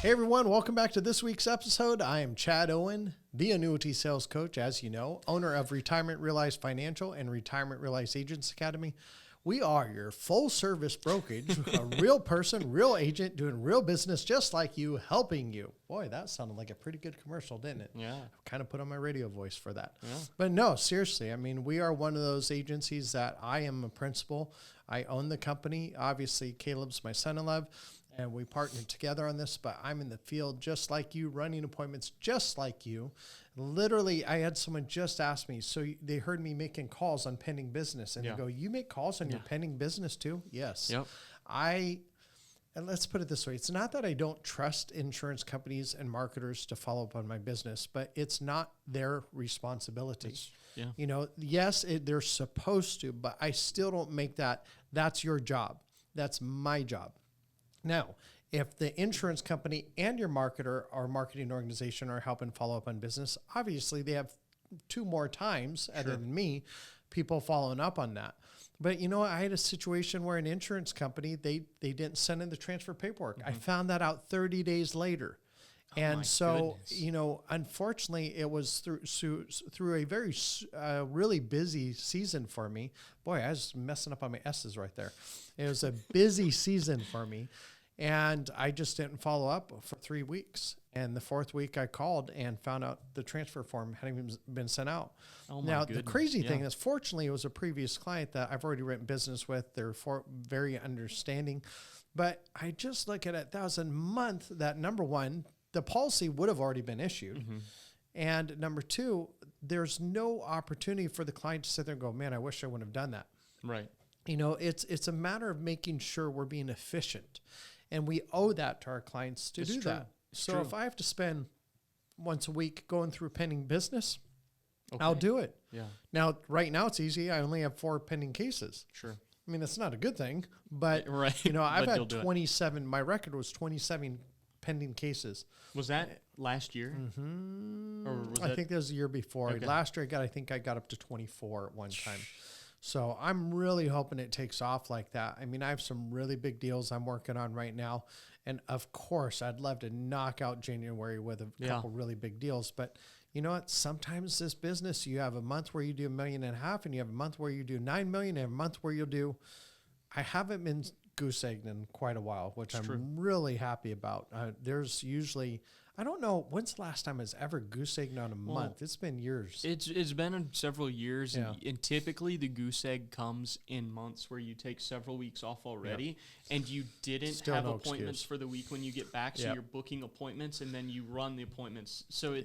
Hey everyone, welcome back to this week's episode. I am Chad Owen, the Annuity Sales Coach, as you know, owner of Retirement Realized Financial and Retirement Realized Agents Academy. We are your full service brokerage, a real person, real agent doing real business just like you, helping you. Boy, that sounded like a pretty good commercial, didn't it? Yeah. I kind of put on my radio voice for that. Yeah. But no, seriously, I mean, we are one of those agencies that I am a principal. I own the company. Obviously, Caleb's my son-in-law. And we partnered together on this, but I'm in the field just like you, running appointments just like you. Literally, I had someone just ask me, so they heard me making calls on pending business. And they go, you make calls on your pending business too? Yes. Yep. And let's put it this way. It's not that I don't trust insurance companies and marketers to follow up on my business, but it's not their responsibility. You know, yes, they're supposed to, but I still don't make that's your job. That's my job. Now, if the insurance company and your marketer or marketing organization are helping follow up on business, obviously they have two more times, other than me, people following up on that. But you know, I had a situation where an insurance company, they didn't send in the transfer paperwork. I found that out 30 days later. And so, you know, unfortunately, it was through a very really busy season for me. Boy, I was messing up on my S's right there. It was a busy season for me. And I just didn't follow up for 3 weeks. And the fourth week I called and found out the transfer form hadn't even been sent out. Oh now, goodness. the crazy thing is, fortunately, it was a previous client that I've already written business with. They're very understanding. But I just look at it, that was a month that, number one, the policy would have already been issued. And number two, there's no opportunity for the client to sit there and go, man, I wish I wouldn't have done that. Right. You know, it's a matter of making sure we're being efficient. And we owe that to our clients to do that. So if I have to spend once a week going through pending business, I'll do it. Yeah. Now, right now it's easy. I only have 4 pending cases. Sure. I mean, that's not a good thing, but Right. you know, I've But had 27. My record was 27 pending cases. Was that last year? Or was I think that was the year before. Okay. Last year, I think I got up to 24 at one time. So I'm really hoping it takes off like that. I mean, I have some really big deals I'm working on right now. And of course, I'd love to knock out January with a couple really big deals. But you know what? Sometimes this business, you have a month where you do $1.5 million, and you have a month where you do $9 million, and a month where you'll do. I haven't been goose egged in quite a while, which I'm really happy about. There's usually, I don't know, when's the last time I was ever goose egged on a month? It's been years. It's been several years, Yeah. and typically the goose egg comes in months where you take several weeks off already, and you didn't Still have no appointments excuse. for the week when you get back, so you're booking appointments, and then you run the appointments. So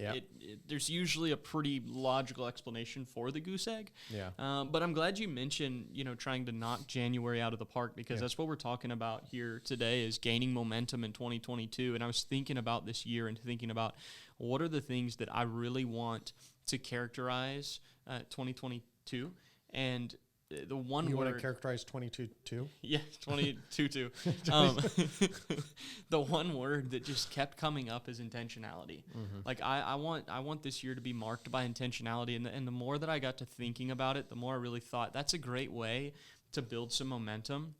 there's usually a pretty logical explanation for the goose egg. Yeah. But I'm glad you mentioned, you know, trying to knock January out of the park, because that's what we're talking about here today, is gaining momentum in 2022. And I was thinking about this year and thinking about what are the things that I really want to characterize 2022. And the one You word... want to characterize 22 too? Yeah, 22. The one word that just kept coming up is intentionality. Like I want this year to be marked by intentionality, and the more that I got to thinking about it, the more I really thought that's a great way to build some momentum,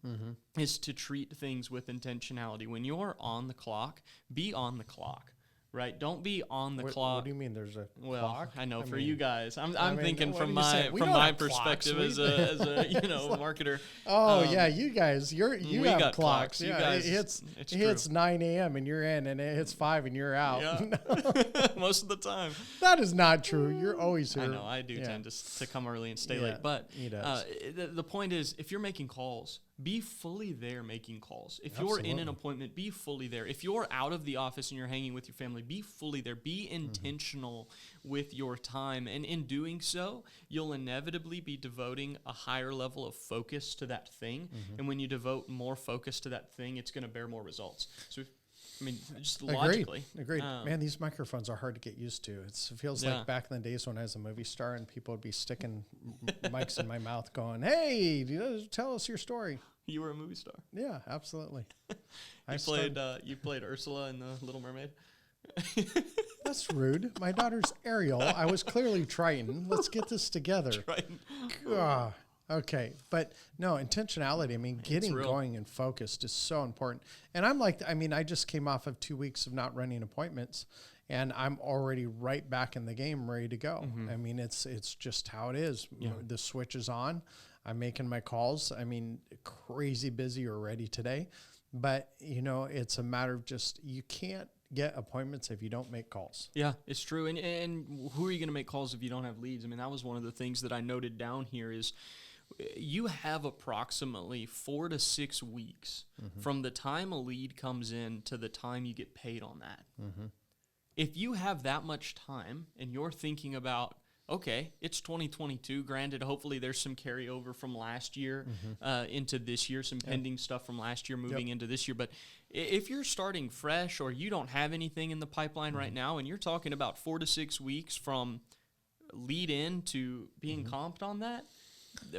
is to treat things with intentionality. When you're on the clock, be on the clock. Right, don't be on the clock. What do you mean? There's a clock? I know for mean, you guys. I'm thinking what from are you saying? my We from don't my have clocks. perspective as a you know marketer. Oh yeah, you guys, you we have got clocks. You Yeah, guys, it hits 9 a.m. and you're in, and it hits 5 and you're out. Yeah. Most of the time. That is not true. You're always here. I know. I do tend to come early and stay late. But the point is, if you're making calls, be fully there making calls. If you're in an appointment, be fully there. If you're out of the office and you're hanging with your family, be fully there. Be intentional with your time. And in doing so, you'll inevitably be devoting a higher level of focus to that thing. And when you devote more focus to that thing, it's going to bear more results. So I mean, just logically. Agreed. Man, these microphones are hard to get used to. It feels like back in the days when I was a movie star and people would be sticking mics in my mouth going, hey, tell us your story. You were a movie star. Yeah, absolutely. You played Ursula in The Little Mermaid? That's rude. My daughter's Ariel. I was clearly Triton. Let's get this together. Triton. God. Okay. But no, intentionality. I mean, getting going and focused is so important. And I just came off of 2 weeks of not running appointments, and I'm already right back in the game, ready to go. I mean, it's just how it is. Yeah. The switch is on. I'm making my calls. I mean, crazy busy already today, but it's a matter of just, you can't get appointments if you don't make calls. Yeah, it's true. And who are you going to make calls if you don't have leads? I mean, that was one of the things that I noted down here is you have approximately 4 to 6 weeks from the time a lead comes in to the time you get paid on that. If you have that much time and you're thinking about, okay, it's 2022. Granted, hopefully there's some carryover from last year into this year, some pending stuff from last year moving into this year. But if you're starting fresh or you don't have anything in the pipeline right now, and you're talking about 4 to 6 weeks from lead in to being comped on that,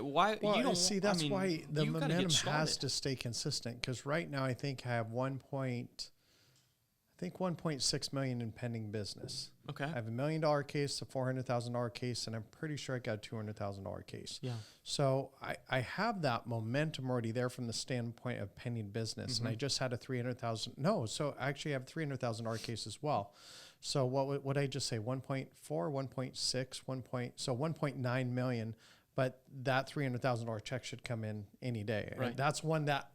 why? Well, you don't see. That's why the momentum has to stay consistent. Because right now, I think I have 1.6 million in pending business. Okay. I have $1 million case, a $400,000 case, and I'm pretty sure I got a $200,000 case. Yeah. So I have that momentum already there from the standpoint of pending business, and I just had a $300,000. No, so I actually have a $300,000 case as well. So what I just say? 1.4, 1.6, so 1.9 million. But that $300,000 check should come in any day. Right. And that's one that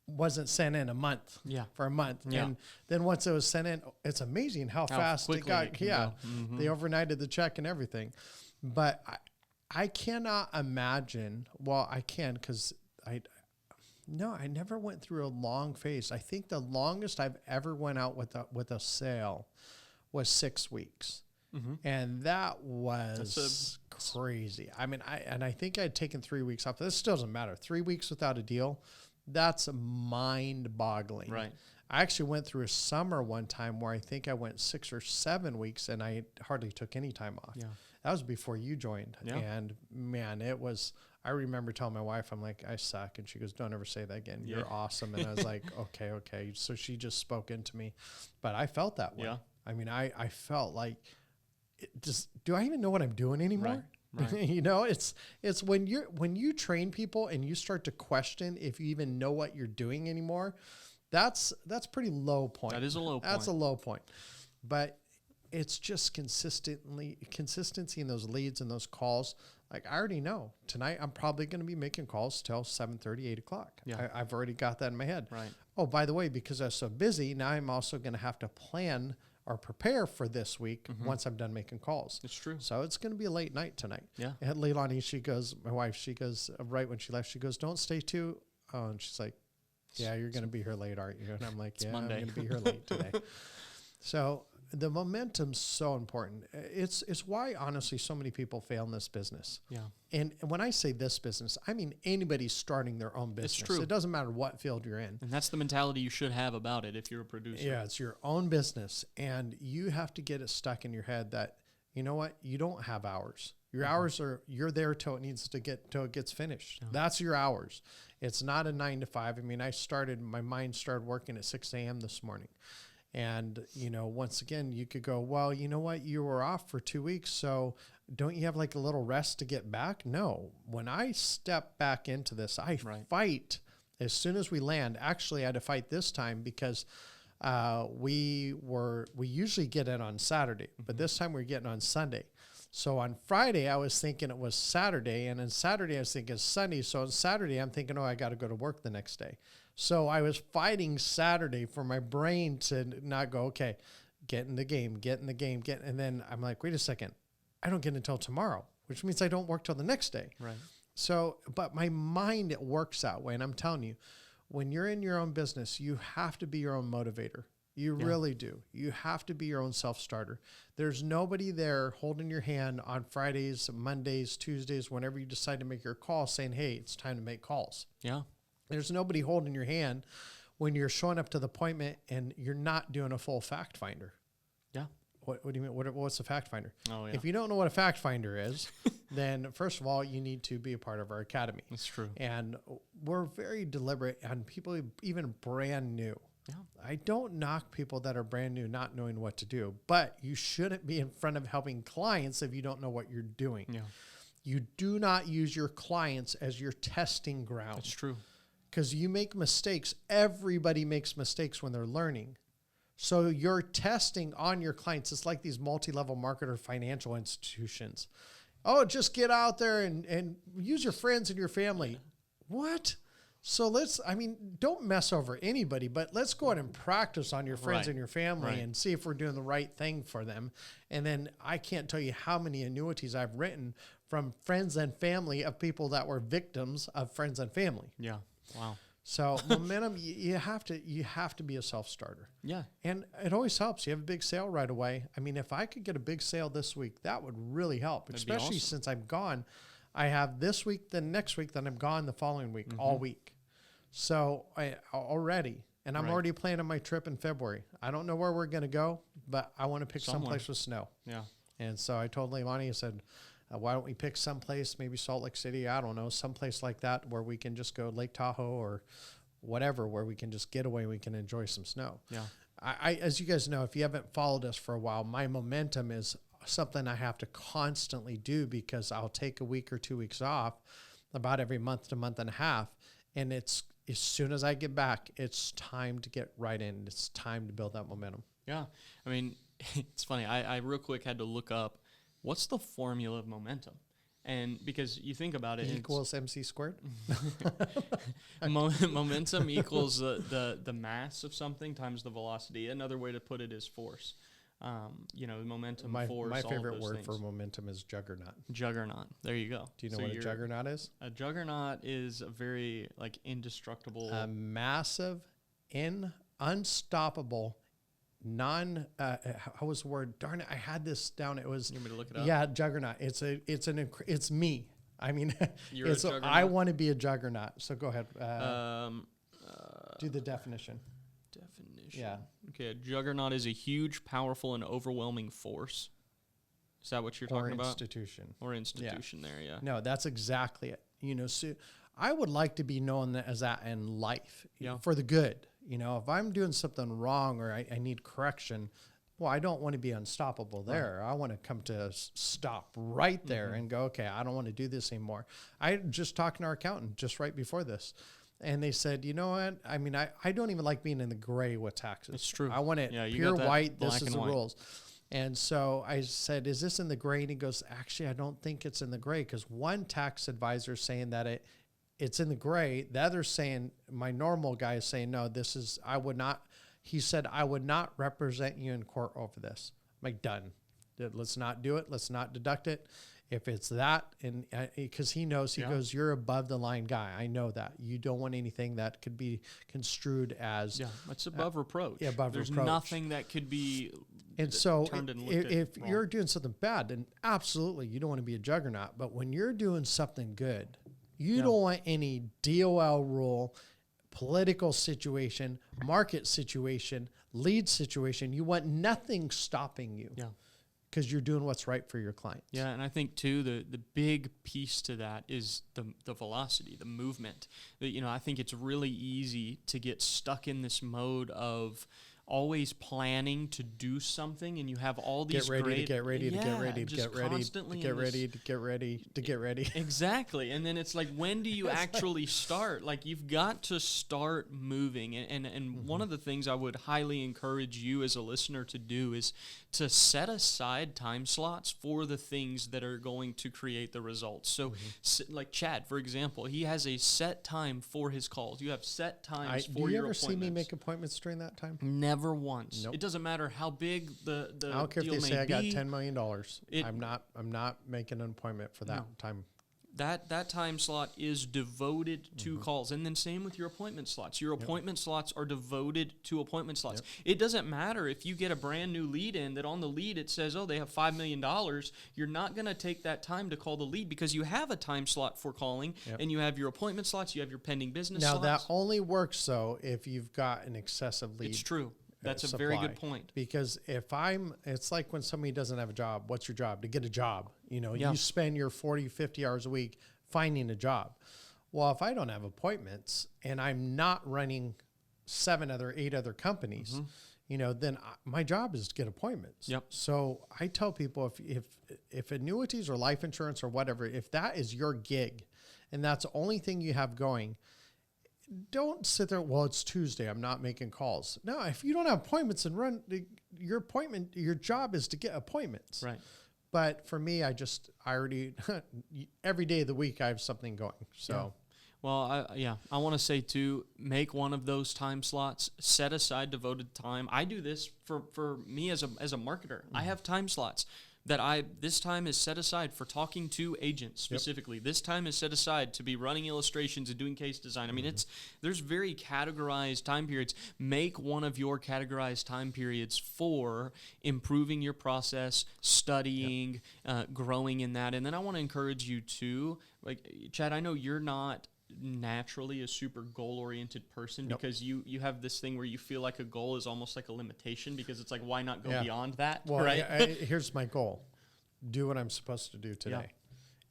wasn't sent in for a month. Yeah. And then once it was sent in, it's amazing how fast it got. Go. They overnighted the check and everything. But I cannot imagine. Well, I can, because I never went through a long phase. I think the longest I've ever went out with a sale was 6 weeks. And that was crazy. I mean, I think I'd taken 3 weeks off. This still doesn't matter. 3 weeks without a deal, that's mind-boggling. Right. I actually went through a summer one time where I think I went 6 or 7 weeks and I hardly took any time off. Yeah. That was before you joined. Yeah. And man, I remember telling my wife, I'm like, I suck. And she goes, don't ever say that again. You're awesome. And I was like, okay. So she just spoke into me, but I felt that way. Yeah. I mean, I felt like, do I even know what I'm doing anymore? Right. It's when you train people and you start to question if you even know what you're doing anymore, that's pretty low point. That is a low point. That's a low point. But it's just consistency in those leads and those calls. Like, I already know tonight I'm probably going to be making calls till 7:30, 8 o'clock. Yeah. I've already got that in my head. Right. Oh, by the way, because I'm so busy, now I'm also going to have to plan or prepare for this week once I'm done making calls. It's true. So it's going to be a late night tonight. Yeah. And Leilani, my wife, right when she left, she goes, don't stay too. Oh, and she's like, yeah, you're going to be here late, aren't you? And I'm like, yeah, Monday. I'm going to be here late today. So the momentum's so important. It's why, honestly, so many people fail in this business. Yeah. And when I say this business, I mean anybody starting their own business. It's true. It doesn't matter what field you're in. And that's the mentality you should have about it if you're a producer. Yeah, it's your own business. And you have to get it stuck in your head that, you know what, you don't have hours. Your hours you're there till it gets finished. Yeah. That's your hours. It's not a 9 to 5. I mean, my mind started working at 6 a.m. this morning. And, once again, you could go, well, you know what? You were off for 2 weeks, so don't you have like a little rest to get back? No. When I step back into this, I fight as soon as we land. Actually, I had to fight this time because we usually get in on Saturday, but this time we're getting on Sunday. So on Friday, I was thinking it was Saturday, and on Saturday, I was thinking it's Sunday. So on Saturday, I'm thinking, I got to go to work the next day. So I was fighting Saturday for my brain to not go, okay, get in the game. And then I'm like, wait a second, I don't get until tomorrow, which means I don't work till the next day. Right. So, but my mind, it works that way. And I'm telling you, when you're in your own business, you have to be your own motivator. You really do. You have to be your own self-starter. There's nobody there holding your hand on Fridays, Mondays, Tuesdays, whenever you decide to make your call saying, hey, it's time to make calls. Yeah. There's nobody holding your hand when you're showing up to the appointment and you're not doing a full fact finder. Yeah. What do you mean? What's a fact finder? Oh, yeah. If you don't know what a fact finder is, then first of all, you need to be a part of our academy. That's true. And we're very deliberate on people even brand new. Yeah. I don't knock people that are brand new not knowing what to do, but you shouldn't be in front of helping clients if you don't know what you're doing. Yeah. You do not use your clients as your testing ground. That's true. Because you make mistakes. Everybody makes mistakes when they're learning. So you're testing on your clients. It's like these multi-level marketer financial institutions. Oh, just get out there and use your friends and your family. What? So don't mess over anybody, but let's go ahead and practice on your friends and your family and see if we're doing the right thing for them. And then I can't tell you how many annuities I've written from friends and family of people that were victims of friends and family. Yeah. Wow. So momentum, you have to be a self-starter. Yeah. And it always helps. You have a big sale right away. I mean, if I could get a big sale this week, that would really help, especially since I'm gone. I have this week, then next week, then I'm gone the following week, all week. So I'm already planning my trip in February. I don't know where we're going to go, but I want to pick someplace with snow. Yeah. And so I told Leilani, I said, why don't we pick someplace, maybe Salt Lake City, I don't know, someplace like that where we can just go Lake Tahoe or whatever, where we can just get away, we can enjoy some snow. Yeah. I as you guys know, if you haven't followed us for a while, my momentum is something I have to constantly do because I'll take a week or 2 weeks off about every month to month and a half. And it's as soon as I get back, it's time to get right in. It's time to build that momentum. Yeah. I mean, it's funny. I real quick had to look up what's the formula of momentum. And because you think about it, equals MC squared. Momentum equals the mass of something times the velocity. Another way to put it is force. Momentum, force. My favorite word things. for momentum is juggernaut. Juggernaut. There you go. Do you know what a juggernaut is? A juggernaut is a very indestructible, a massive, unstoppable, how was the word? Darn it! I had this down. It was. You want me to look it up? Yeah, juggernaut. It's me. I mean, I want to be a juggernaut. So go ahead. Do the definition. Yeah. Okay, a juggernaut is a huge, powerful, and overwhelming force. Is that what you're talking about? Or institution there, yeah. No, that's exactly it. So I would like to be known as that in life for the good. If I'm doing something wrong or I need correction, well, I don't want to be unstoppable there. Right. I want to come to a stop right there and go, okay, I don't want to do this anymore. I just talked to our accountant just right before this. And they said, you know what? I mean, I don't even like being in the gray with taxes. It's true. I want it pure white. This is the rules. And so I said, is this in the gray? And he goes, actually, I don't think it's in the gray because one tax advisor is saying that it's in the gray. The other saying, my normal guy is saying, no, he said, I would not represent you in court over this. I'm like, done. Let's not do it. Let's not deduct it. If it's that, and because he knows, he goes, you're above the line guy. I know that. You don't want anything that could be construed as. Yeah, it's above reproach. Yeah, above There's reproach. Nothing that could be and so turned and if you're doing something bad, then absolutely you don't want to be a juggernaut. But when you're doing something good, you don't want any DOL rule, political situation, market situation, lead situation. You want nothing stopping you. Yeah. Because you're doing what's right for your clients. Yeah, and I think too the big piece to that is the velocity, the movement. I think it's really easy to get stuck in this mode of always planning to do something, and you have all these get ready. Exactly, and then it's like, when do you actually start? Like, you've got to start moving, and one of the things I would highly encourage you as a listener to do is to set aside time slots for the things that are going to create the results. So, like Chad, for example, he has a set time for his calls. You have set times for your appointments. Do you ever see me make appointments during that time? Never once. Nope. It doesn't matter how big the I don't care if they say I got $10 million. I'm not making an appointment for that time. That time slot is devoted to calls. And then same with your appointment slots. Your appointment slots are devoted to appointment slots. It doesn't matter if you get a brand new lead in that on the lead it says, oh, they have $5 million. You're not going to take that time to call the lead because you have a time slot for calling and you have your appointment slots, you have your pending business slots. Now, that only works, though, if you've got an excessive lead. It's true. That's a very good point. Because it's like when somebody doesn't have a job. What's your job? To get a job. You spend your 40, 50 hours a week finding a job. Well, if I don't have appointments and I'm not running 8 other companies, then my job is to get appointments. Yep. So I tell people if annuities or life insurance or whatever, if that is your gig and that's the only thing you have going, don't sit there, well, it's Tuesday, I'm not making calls. No, if you don't have appointments and your job is to get appointments. Right. But for me, I already, every day of the week, I have something going. So. Yeah. Well, I want to say too, make one of those time slots, set aside devoted time. I do this for me as a marketer. I have time slots that this time is set aside for talking to agents specifically. Yep. This time is set aside to be running illustrations and doing case design. I mean, there's very categorized time periods. Make one of your categorized time periods for improving your process, studying, growing in that. And then I want to encourage you to, like, Chad, I know you're not naturally a super goal-oriented person because you have this thing where you feel like a goal is almost like a limitation because it's like, why not go beyond that? Well, right? Here's my goal. Do what I'm supposed to do today.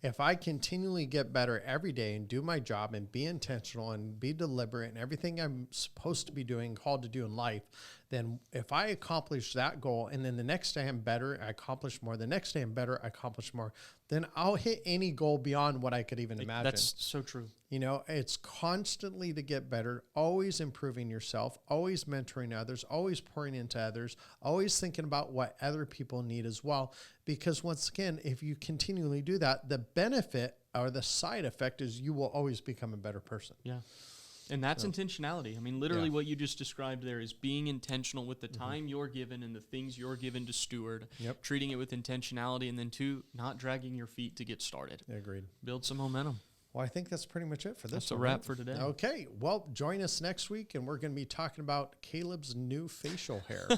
If I continually get better every day and do my job and be intentional and be deliberate and everything I'm supposed to be doing, called to do in life, then if I accomplish that goal and then the next day I'm better, I accomplish more, the next day I'm better, I accomplish more, then I'll hit any goal beyond what I could even imagine. That's so true. It's constantly to get better, always improving yourself, always mentoring others, always pouring into others, always thinking about what other people need as well. Because once again, if you continually do that, the benefit or the side effect is you will always become a better person. Yeah. And that's intentionality. I mean, literally what you just described there is being intentional with the time you're given and the things you're given to steward, treating it with intentionality, and then two, not dragging your feet to get started. Agreed. Build some momentum. Well, I think that's pretty much it for this. That's a wrap for today. Okay. Well, join us next week, and we're going to be talking about Caleb's new facial hair.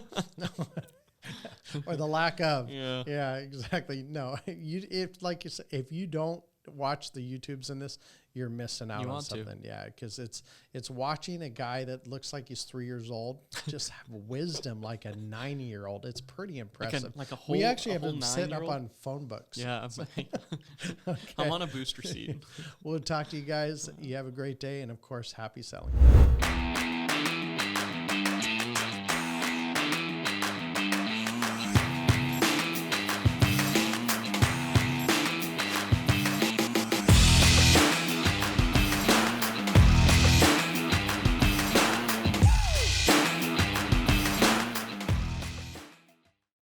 Or the lack of. Yeah, exactly. No, if you don't watch the YouTubes in this, you're missing out on something. Yeah, because it's watching a guy that looks like he's 3 years old just have wisdom like a 90-year-old. It's pretty impressive. We actually have him set up on phone books. Yeah, I'm on a booster seat. We'll talk to you guys. You have a great day, and of course, happy selling.